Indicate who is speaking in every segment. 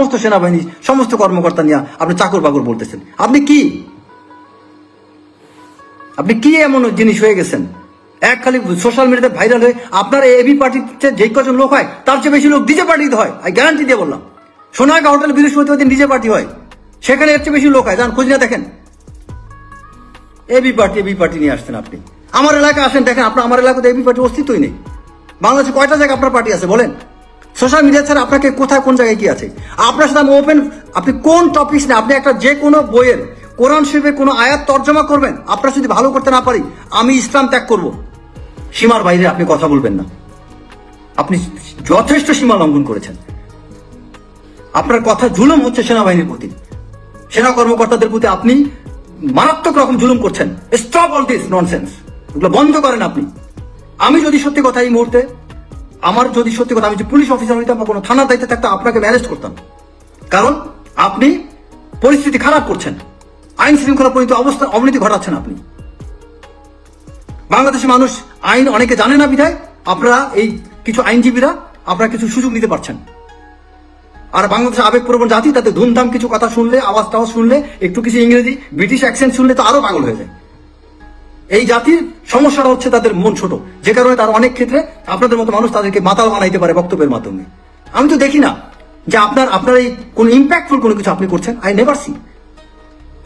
Speaker 1: সমস্ত সেনাবাহিনী সমস্ত কর্মকর্তা নিয়ে আপনি চাকর বাকর বলতেছেন। আপনি কি এমন জিনিস হয়ে গেছেন? এক খালি সোশ্যাল মিডিয়াতে ভাইরাল হয়ে আপনার এবি পার্টিতে যে কজন লোক হয় তার চেয়ে বেশি লোক ডিজে পার্টিতে হয়। আমি গ্যারান্টি দিয়ে বললাম, সোনারগাঁ হোটেল বৃহস্পতিবার দিন ডিজে পার্টি হয়, সেখানে এর চেয়ে বেশি লোক হয়। যান খোঁজ না দেখেন। এবি পার্টি নিয়ে আসছেন আপনি। আমার এলাকায় আসেন, দেখেন আপনার আমার এলাকাতে এবি পার্টির অস্তিত্বই নেই। বাংলাদেশে কয়টা জায়গায় আপনার পার্টি আছে বলেন? সোশ্যাল মিডিয়া ছাড়া আপনাকে কোথায় কোন জায়গায় কি আছে? আপনার সাথে আমি ওপেন, আপনি কোন টপিক না, আপনি একটা যে কোনো বইয়ের কোরআন শরীফের কোনো আয়াত তর্জমা করবেন, আপনার যদি ভালো করতে না পারি আমি ইসলাম ত্যাগ করব। সীমার বাইরে আপনি কথা বলবেন না। আপনি যথেষ্ট সীমা লঙ্ঘন করেছেন। আপনার কথা জুলুম হচ্ছে সেনাবাহিনীর প্রতি, সেনা কর্মকর্তাদের প্রতি আপনি মারাত্মক রকম জুলুম করছেন। স্টপ অল দিস ননসেন্স, এগুলো বন্ধ করেন আপনি। আমি যদি সত্যি কথা এই মুহূর্তে, আমার যদি সত্যি কথা, আমি যে পুলিশ অফিসার হইতাম বা কোনো থানার দায়িত্বে থাকতাম, আপনাকে ম্যানেজ করতাম। কারণ আপনি পরিস্থিতি খারাপ করছেন, আইন শৃঙ্খলা পরিণত অবস্থা অবনতি ঘটাচ্ছেন আপনি। বাংলাদেশের মানুষ আইন অনেকে জানে না বিধায় আপনারা এই কিছু আইনজীবীরা আপনারা কিছু সুযোগ নিতে পারছেন। আর বাংলাদেশের আবেগপ্রবণ জাতি, তাতে ধুমধাম কিছু কথা শুনলে, আওয়াজ টাওয়াজ শুনলে, একটু কিছু ইংরেজি ব্রিটিশ অ্যাকসেন্ট শুনলে তো আরো পাগল হয়ে যায়। এই জাতির সমস্যাটা হচ্ছে তাদের মন ছোট, যে কারণে তারা অনেক ক্ষেত্রে আপনাদের মতো মানুষ তাদেরকে মাতাল বানাইতে পারে বক্তব্যের মাধ্যমে। আমি তো দেখি না যে আপনার এই কোন ইম্প্যাক্টফুল কোনো কিছু আপনি করছেন। I never see.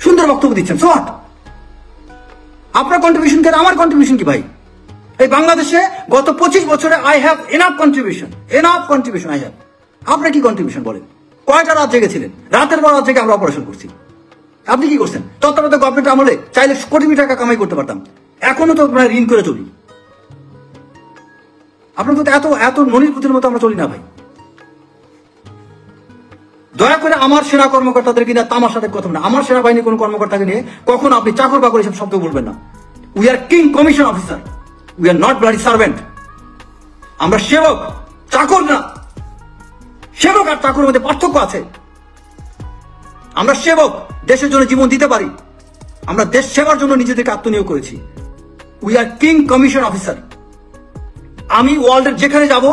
Speaker 1: সুন্দর বক্তব্য দিচ্ছেন, সো হোয়াট? আপনার কন্ট্রিবিউশন কি আমার কন্ট্রিবিউশন কি ভাই? এই বাংলাদেশে গত 25 বছরে I have enough contribution I have. আপনার কি কন্ট্রিবিউশন বলেন? কয়টা রাত জেগেছিলেন? রাতের পর রাত জেগে আমরা অপারেশন করছি। আপনি কি করছেন? তত্ত্বাবধায়ক গভর্নমেন্ট আমলে চাইলে কোটি টাকা কামাই করতে পারতাম, এখনো তো আমরা ঋণ করে চলি। আপনার মতো এত ননির পুঁতির মতো আমরা চলি না ভাই। দয়া করে আমার সেনা কর্মকর্তাদের কিনা তামাশাতে কথা না, আমার সেনাবাহিনীর কোন কর্মকর্তাকে নিয়ে কখনো আপনি চাকর বাকর এসব শব্দ বলবেন না। We are king commission officer, we are not bloody servant. আমরা সেবক, চাকর না। সেবক আর চাকরের মধ্যে পার্থক্য আছে। আমরা সেবক, দেশের জন্য জীবন দিতে পারি। আমরা দেশ সেবার জন্য নিজেদেরকে আত্মনিয়োগ করেছি। We are king commission officer. আমি ওয়ার্ল্ডের যেখানে যাব,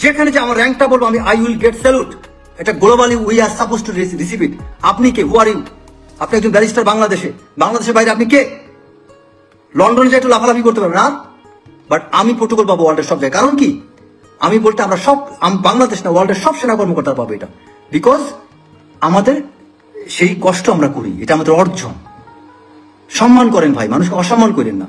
Speaker 1: যেখানে যে আমার র্যাঙ্কটা বলবো, আমি আই উইল গেট স্যালুট। এটা globally we are suppose to receive it. আপনি কে? হু আর ইউ? আপনি একজন ব্যারিস্টার বাংলাদেশের বাইরে আপনি কে? লন্ডনে যে একটু লাফালাফি করতে পারবেন না, বাট আমি প্রোটোকল পাবো ওয়ার্ল্ডের সব জায়গায়। কারণ কি? আমি বলতে আমরা সব, বাংলাদেশ না ওয়ার্ল্ডের সব সেনা কর্মকর্তা পাবো এটা, বিকজ আমাদের সেই কষ্ট আমরা করি, এটা আমাদের অর্জন। সম্মান করেন ভাই, মানুষকে অসম্মান করেন না।